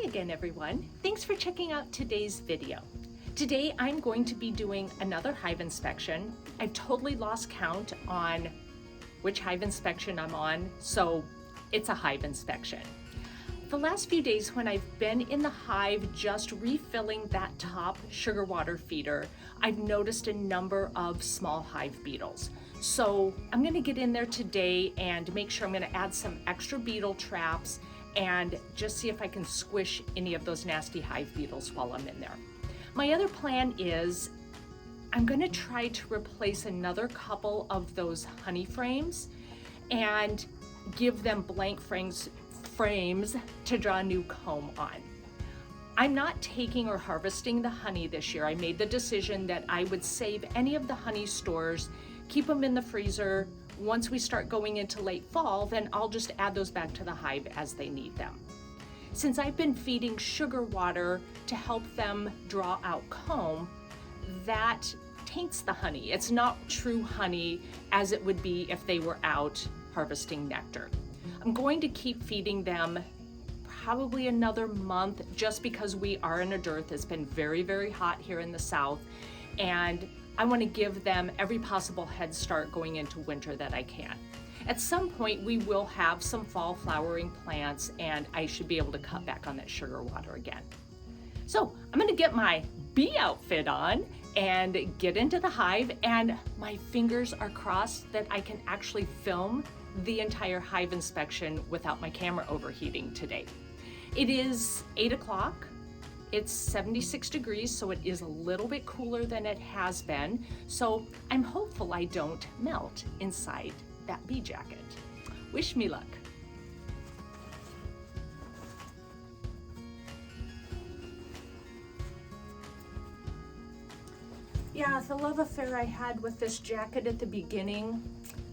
again, everyone. Thanks for checking out today's video. Today I'm going to be doing another hive inspection. I've totally lost count on which hive inspection I'm on, so it's a hive inspection. The last few days when I've been in the hive just refilling that top sugar water feeder, I've noticed a number of small hive beetles. So I'm gonna get in there today and make sure I'm gonna add some extra beetle traps and just see if I can squish any of those nasty hive beetles while I'm in there. My other plan is I'm gonna try to replace another couple of those honey frames and give them blank frames to draw a new comb on. I'm not taking or harvesting the honey this year. I made the decision that I would save any of the honey stores, keep them in the freezer. Once we start going into late fall, then I'll just add those back to the hive as they need them. Since I've been feeding sugar water to help them draw out comb, that taints the honey. It's not true honey as it would be if they were out harvesting nectar. I'm going to keep feeding them probably another month just because we are in a dearth. It's been very, very hot here in the south, and I want to give them every possible head start going into winter that I can. At some point, we will have some fall flowering plants, and I should be able to cut back on that sugar water again. So I'm going to get my bee outfit on and get into the hive, and my fingers are crossed that I can actually film the entire hive inspection without my camera overheating today. It is 8 o'clock. It's 76 degrees, so it is a little bit cooler than it has been. So I'm hopeful I don't melt inside that bee jacket. Wish me luck. Yeah, the love affair I had with this jacket at the beginning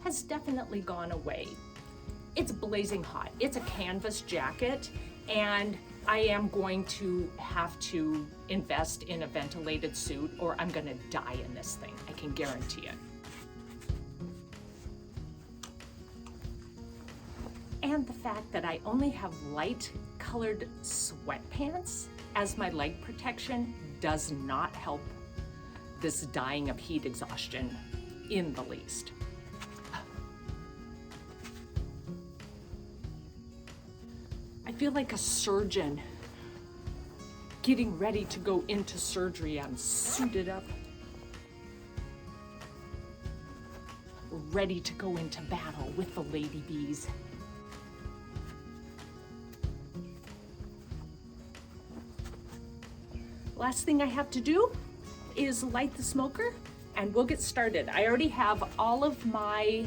has definitely gone away. It's blazing hot. It's a canvas jacket, and I am going to have to invest in a ventilated suit or I'm gonna die in this thing. I can guarantee it. And the fact that I only have light colored sweatpants as my leg protection does not help this dying of heat exhaustion in the least. I feel like a surgeon getting ready to go into surgery. I'm suited up, ready to go into battle with the lady bees. Last thing I have to do is light the smoker and we'll get started. I already have all of my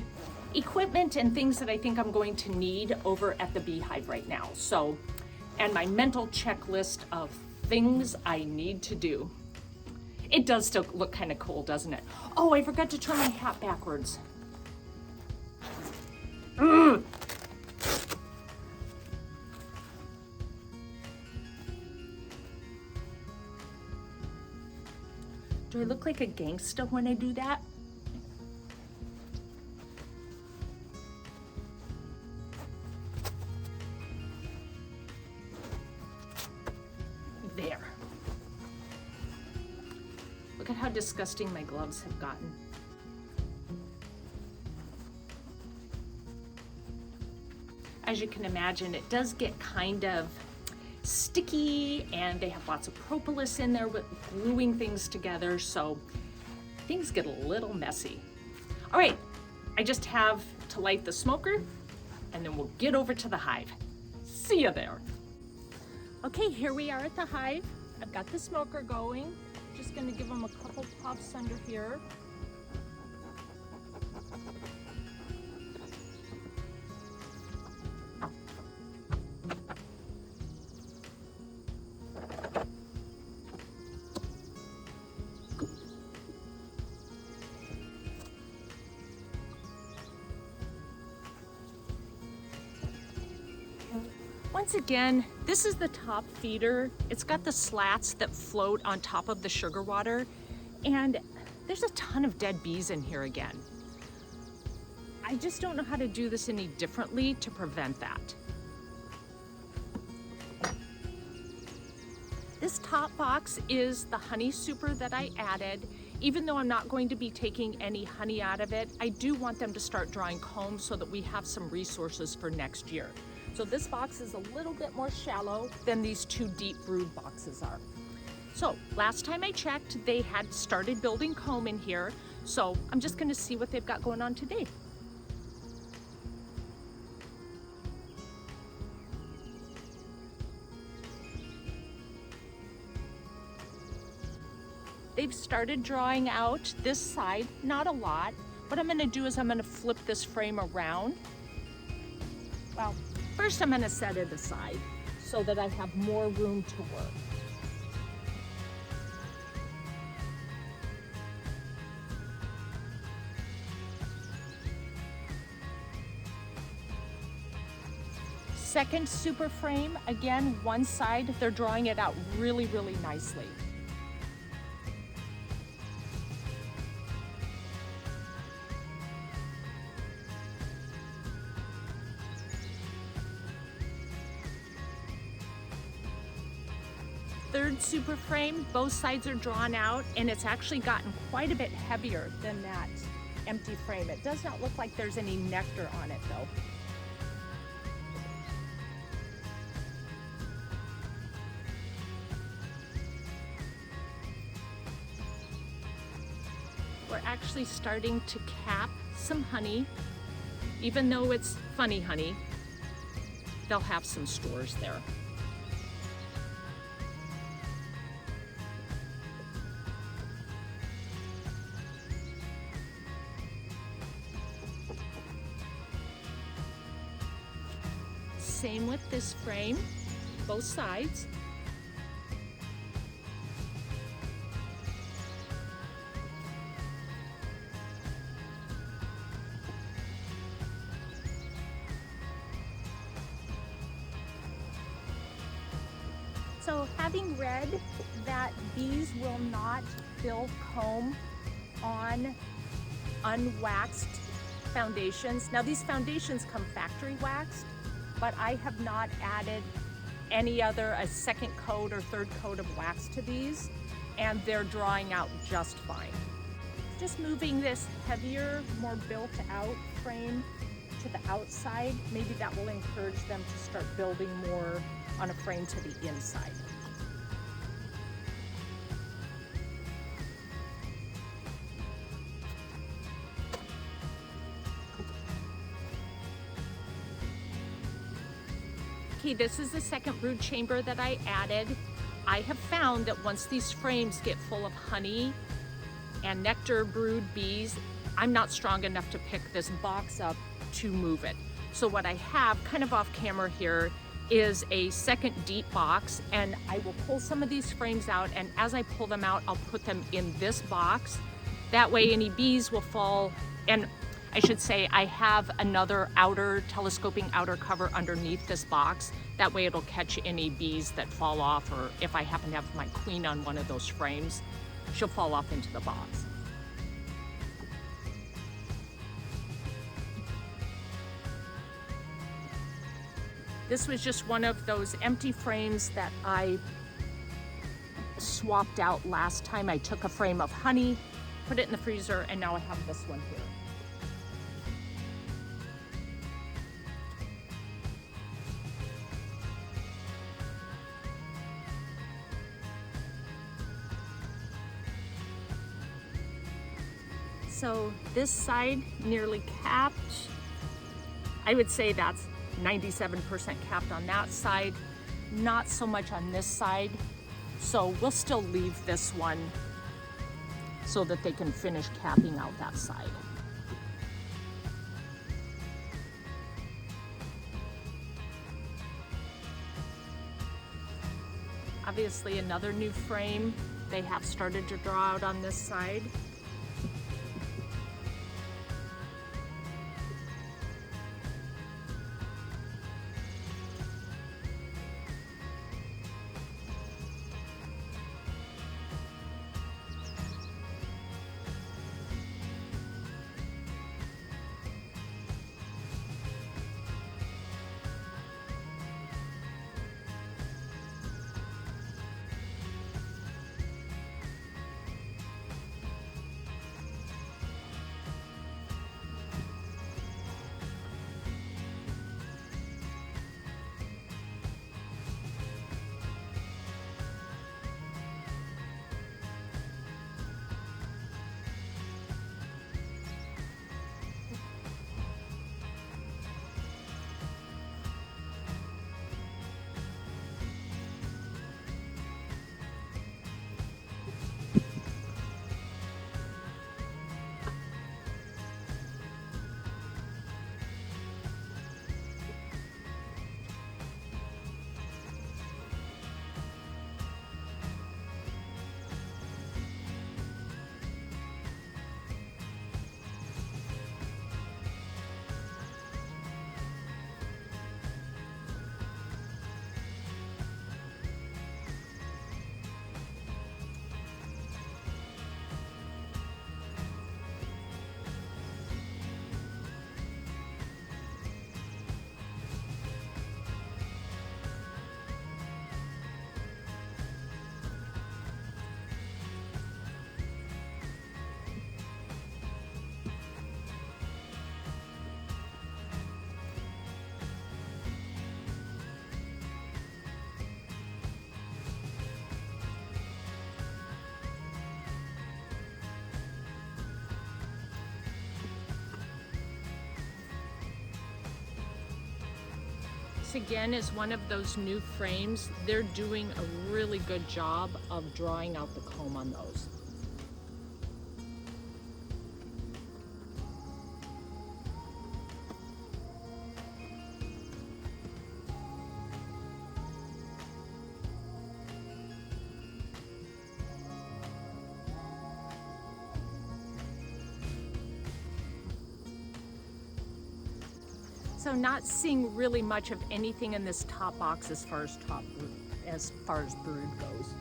equipment and things that I think I'm going to need over at the beehive right now. So, and my mental checklist of things I need to do. It does still look kind of cool, doesn't it? Oh, I forgot to turn my hat backwards. Ugh. Do I look like a gangsta when I do that? There. Look at how disgusting my gloves have gotten. As you can imagine, it does get kind of sticky, and they have lots of propolis in there with gluing things together, so things get a little messy. All right, I just have to light the smoker and then we'll get over to the hive. See you there. Okay, here we are at the hive. I've got the smoker going. Just gonna give them a couple puffs under here. Once again, this is the top feeder. It's got the slats that float on top of the sugar water, and there's a ton of dead bees in here again. I just don't know how to do this any differently to prevent that. This top box is the honey super that I added. Even though I'm not going to be taking any honey out of it, I do want them to start drawing comb so that we have some resources for next year. So this box is a little bit more shallow than these two deep brood boxes are. So last time I checked, they had started building comb in here. So I'm just gonna see what they've got going on today. They've started drawing out this side, not a lot. What I'm gonna do is I'm gonna flip this frame around. Well, first I'm gonna set it aside so that I have more room to work. Second super frame, again, one side, they're drawing it out really, really nicely. Third super frame, both sides are drawn out, and it's actually gotten quite a bit heavier than that empty frame. It does not look like there's any nectar on it though. We're actually starting to cap some honey. Even though it's funny honey, they'll have some stores there. Same with this frame, both sides. So having read that bees will not build comb on unwaxed foundations. Now these foundations come factory waxed, but I have not added any other, a second coat or third coat of wax to these, and they're drawing out just fine. Just moving this heavier, more built out frame to the outside, maybe that will encourage them to start building more on a frame to the inside. Okay, this is the second brood chamber that I added. I have found that once these frames get full of honey and nectar brood bees, I'm not strong enough to pick this box up to move it. So what I have kind of off camera here is a second deep box, and I will pull some of these frames out, and as I pull them out, I'll put them in this box. That way any bees will fall, and I should say I have another outer telescoping outer cover underneath this box. That way it'll catch any bees that fall off, or if I happen to have my queen on one of those frames, she'll fall off into the box. This was just one of those empty frames that I swapped out last time. I took a frame of honey, put it in the freezer, and now I have this one here. So this side nearly capped. I would say that's 97% capped on that side, not so much on this side. So we'll still leave this one so that they can finish capping out that side. Obviously another new frame. They have started to draw out on this side. This again is one of those new frames. They're doing a really good job of drawing out the comb on those. So not seeing really much of anything in this top box as far as brood goes.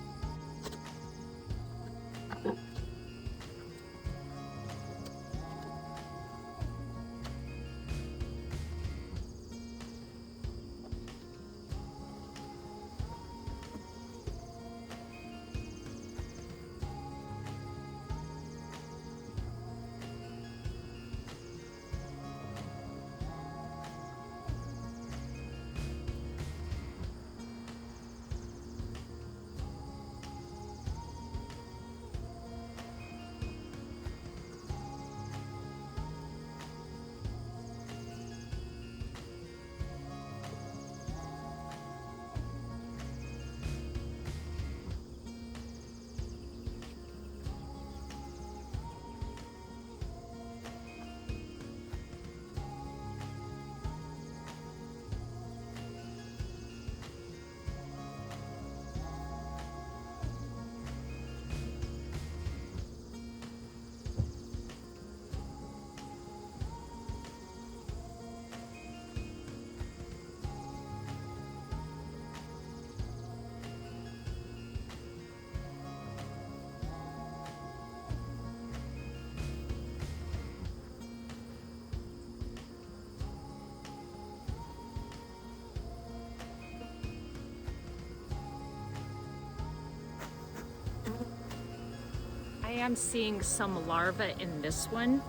I am seeing some larvae in this one,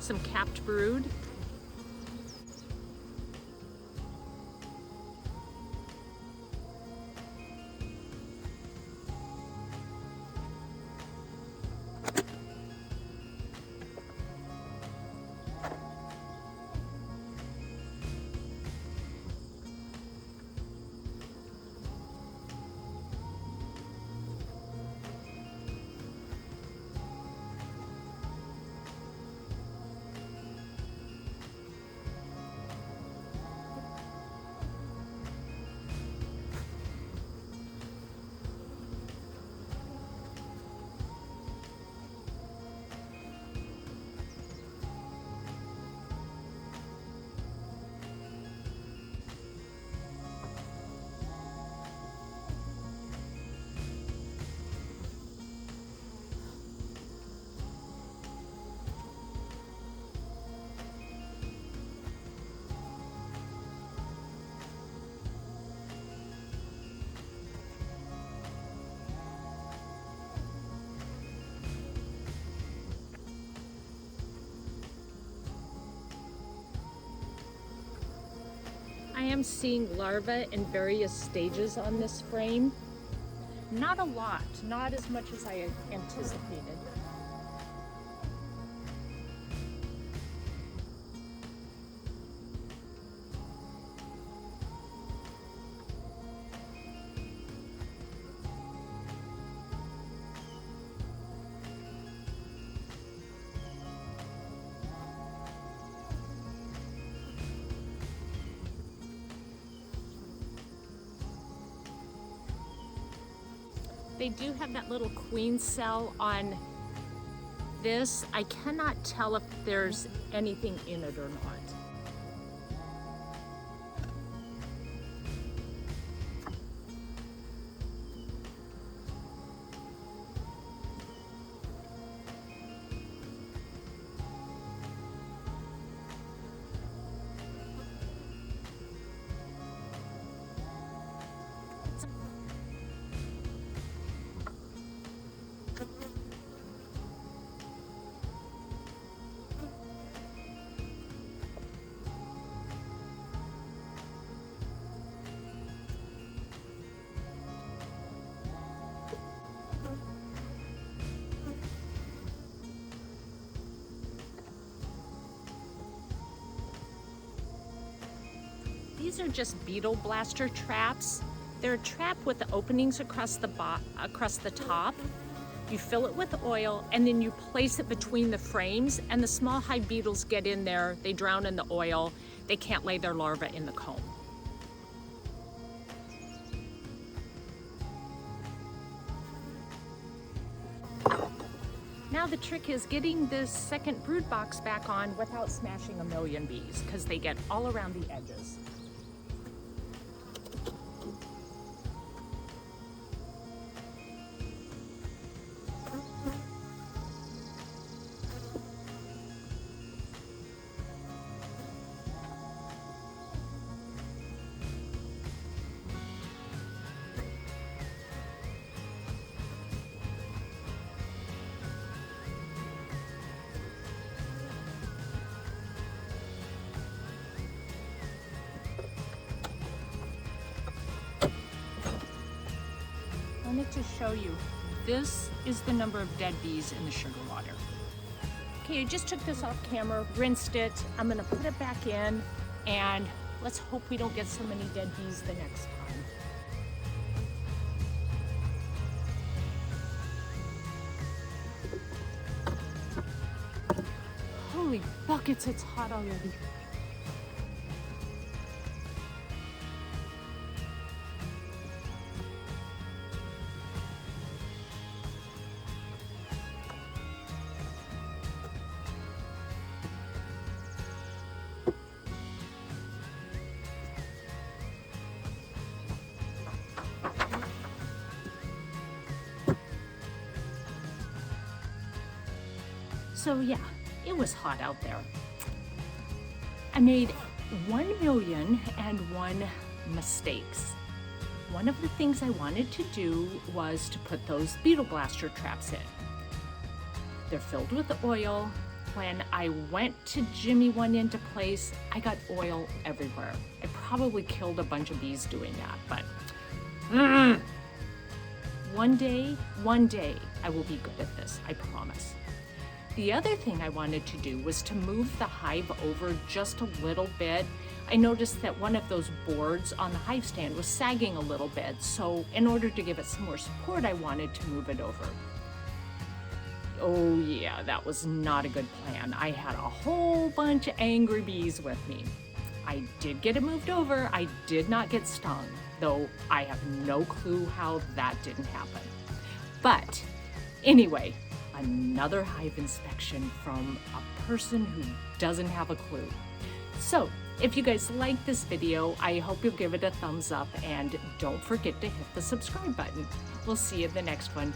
some capped brood. I am seeing larvae in various stages on this frame. Not a lot, not as much as I anticipated. They do have that little queen cell on this. I cannot tell if there's anything in it or not. these are just beetle blaster traps. They're a trap with the openings across the top. You fill it with oil and then you place it between the frames, and the small hive beetles get in there, they drown in the oil, they can't lay their larvae in the comb. Now the trick is getting this second brood box back on without smashing a million bees, because they get all around the edges. I wanted to show you, this is the number of dead bees in the sugar water. Okay, I just took this off camera, rinsed it. I'm gonna put it back in, and let's hope we don't get so many dead bees the next time. Holy buckets, it's hot already. So yeah, it was hot out there. I made 1,000,001 mistakes. One of the things I wanted to do was to put those beetle blaster traps in. They're filled with oil. When I went to jimmy one into place, I got oil everywhere. I probably killed a bunch of bees doing that, but one day, I will be good at this, I promise. The other thing I wanted to do was to move the hive over just a little bit. I noticed that one of those boards on the hive stand was sagging a little bit, so in order to give it some more support, I wanted to move it over. Oh yeah, that was not a good plan. I had a whole bunch of angry bees with me. I did get it moved over. I did not get stung, though I have no clue how that didn't happen. But anyway, another hive inspection from a person who doesn't have a clue. So if you guys like this video, I hope you'll give it a thumbs up, and don't forget to hit the subscribe button. We'll see you in the next one.